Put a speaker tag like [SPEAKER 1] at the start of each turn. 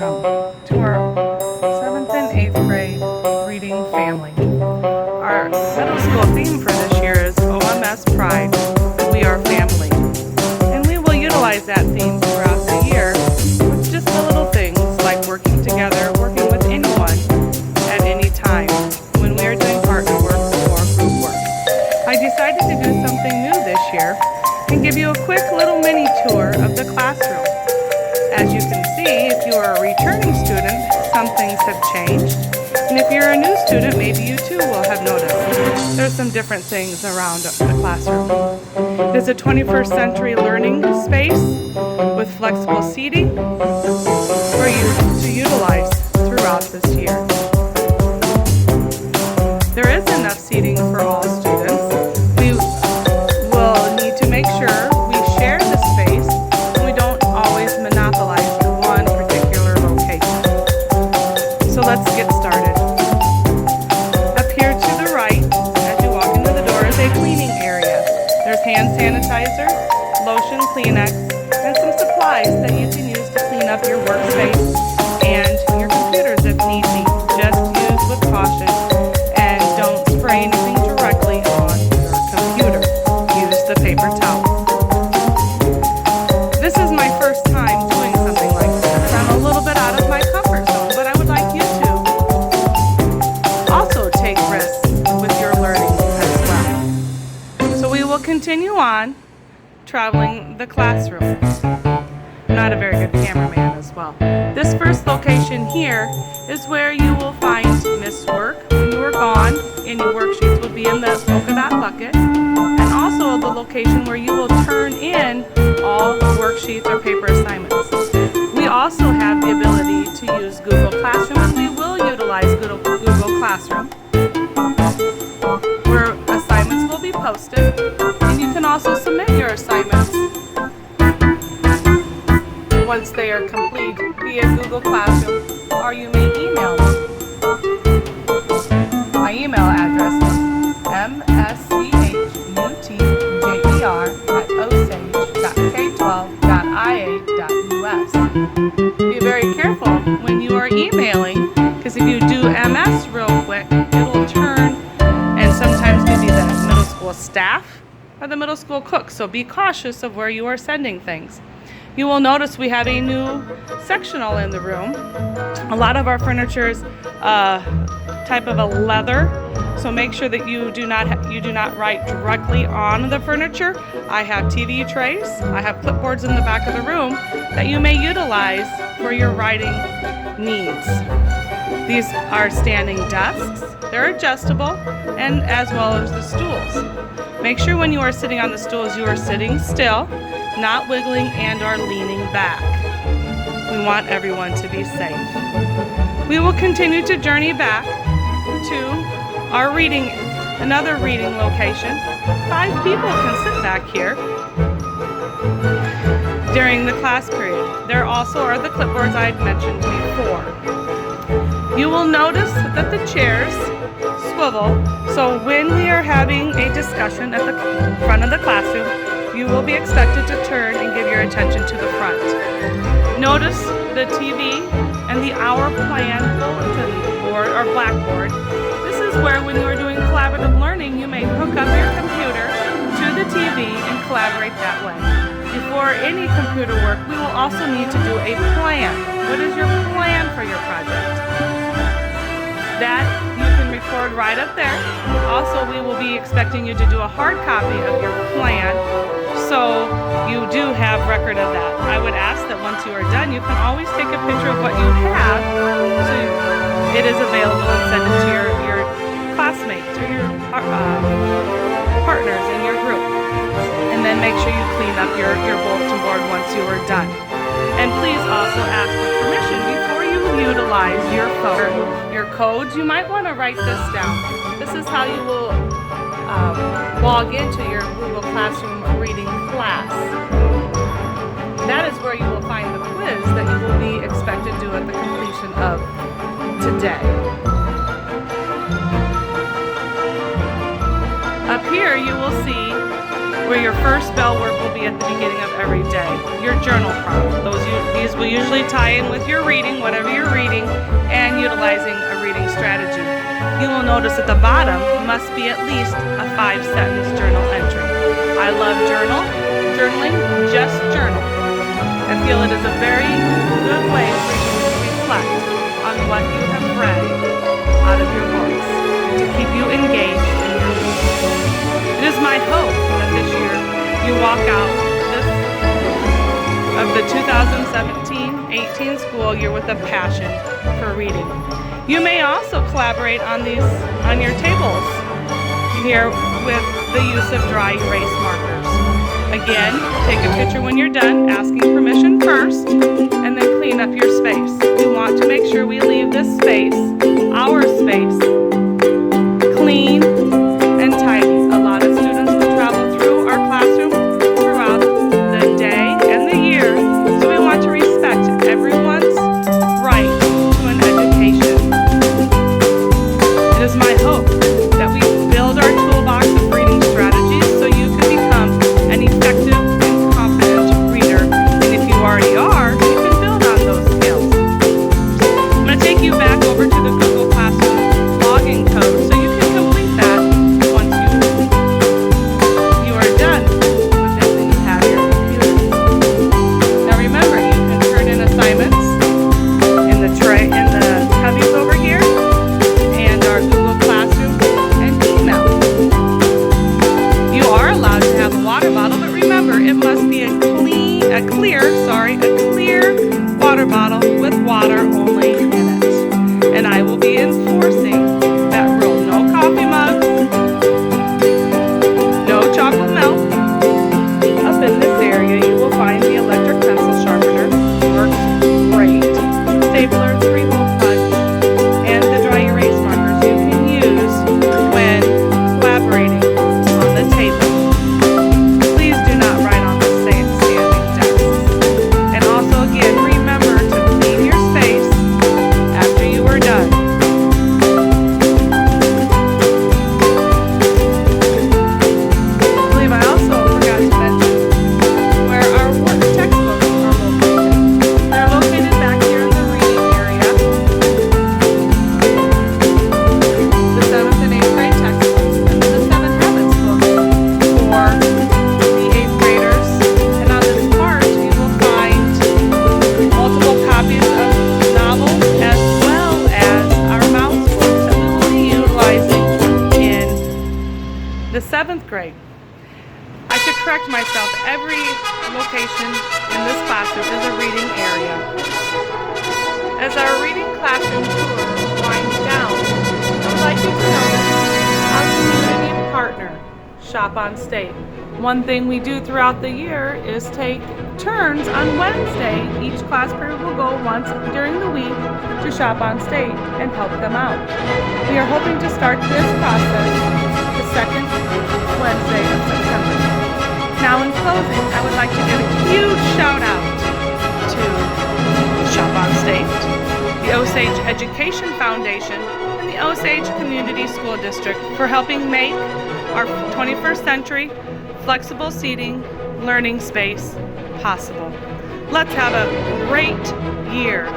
[SPEAKER 1] welcome to our 7th and 8th grade reading family. Our middle school theme for this year is OMS Pride, We Are Family. And we will utilize that theme throughout the year with just the little things like working together, working with anyone at any time when we are doing partner work or group work. I decided to do something new this year and give you a quick little mini tour of the classroom. As you can see, if you are a returning student, some things have changed. And if you're a new student, maybe you too will have noticed there's some different things around the classroom. There's a 21st century learning space with flexible seating for you to utilize throughout this year. There is enough seating for all students. We will need to make sure we share the space and we don't always monopolize one particular location. So let's get started. Up here to the right, as you walk into the door, is a cleaning area. There's hand sanitizer, lotion, Kleenex, and some supplies that you can use to clean up your workspace and your computers if need be. Just use with caution and don't spray anything directly on your computer. Use the paper towel. This is my first time doing something like this. I'm a little bit out of my comfort zone, but I would like you to also take risks with your learning as well. So we will continue on traveling the classroom. I'm not a very good cameraman as well. This first location here is where you will find missed work when you are gone, and your worksheets will be in the polka dot bucket, and also the location where you will turn in all worksheets or paper assignments. We also have the ability to use Google Classroom, and we will utilize Google Classroom, where assignments will be posted, and you can also submit your assignments once they are complete via Google Classroom, or you may email me. My email address is mschur@osage.k12.ia.us. Be very careful when you are emailing, because if you do MS real quick, it will turn and sometimes maybe the middle school staff or the middle school cook. So be cautious of where you are sending things. You will notice we have a new sectional in the room. A lot of our furniture is type of a leather, so make sure that you do not write directly on the furniture. I have TV trays. I have clipboards in the back of the room that you may utilize for your writing needs. These are standing desks. They're adjustable, and as well as the stools. Make sure when you are sitting on the stools, you are sitting still, not wiggling and or leaning back. We want everyone to be safe. We will continue to journey back to our another reading location. 5 people can sit back here during the class period. There also are the clipboards I had mentioned before. You will notice that the chairs swivel, so when we are having a discussion at the front of the classroom, you will be expected to turn and give your attention to the front. Notice the TV and the hour plan bulletin board or blackboard. This is where when you are doing collaborative learning, you may hook up your computer to the TV and collaborate that way. Before any computer work, we will also need to do a plan. What is your plan for your project? That you can record right up there. Also, we will be expecting you to do a hard copy of your plan, so you do have record of that. I would ask that once you are done, you can always take a picture of what you have so it is available and send it to your classmates or your partners in your group. And then make sure you clean up your bulletin board once you are done. And please also ask for permission before you utilize your phone. Your codes, you might want to write this down. This is how you will log into your Google Classroom reading class. That is where you will find the quiz that you will be expected to do at the completion of today. Up here you will see where where your first bell work will be at the beginning of every day. Your journal prompt. These will usually tie in with your reading, whatever you're reading, and utilizing a reading strategy. You will notice at the bottom must be at least a 5-sentence journal entry. I love journaling, just journal. I feel it is a very good way for you to reflect on what you have read out of your books to keep you engaged in your reading. It is my hope that this year you walk out of the 2017-18 school year with a passion for reading. You may also collaborate on your tables here with the use of dry erase markers. Again, take a picture when you're done, asking permission first, and then clean up your space. We want to make sure we leave this space, our space, clean and tidy. A lot of students will travel through our classroom throughout the day and the year, so we want to respect everyone's right to an education. It is my hope that we build our toolbox of reading strategies so you can become an effective and confident reader. And if you already are, you can build on those skills. I'm going to take you back over to the Google Classroom login code so you can complete that once you are done with this and you have your computer. Now remember, you can turn in assignments in the cubbies over here, and our Google Classroom and email. You are allowed to have a water bottle, but remember, it must be a clear water bottle with water only in it. And I will be enforcing that rule. No coffee mugs, no chocolate milk. Up in this area, you will find the electric pencil sharpener. Works great. Stapler, 3-hole punch, and the dry erase markers you can use when collaborating on the table. Please do not write on the standing desks. And also, again, remember to clean your space after you are done. I believe I also forgot to mention where our work textbooks are located. They're located back here in the reading area. The 7th and 8th grade textbooks and the 7 Habits book for the 8th graders. And on this part, you will find multiple copies of novels as well as our mouse books that we will be utilizing in the 7th grade. I should correct myself. Every location in this classroom is a reading area. As our reading classroom tour winds down, I would like you to notice our community partner, Shop on State. One thing we do throughout the year is take turns on Wednesday. Each class period will go once during the week to Shop on State and help them out. We are hoping to start this process the second Wednesday of September. Now in closing, I would like to give a huge shout out to Shop on State, the Osage Education Foundation, and the Osage Community School District for helping make our 21st century flexible seating learning space possible. Let's have a great year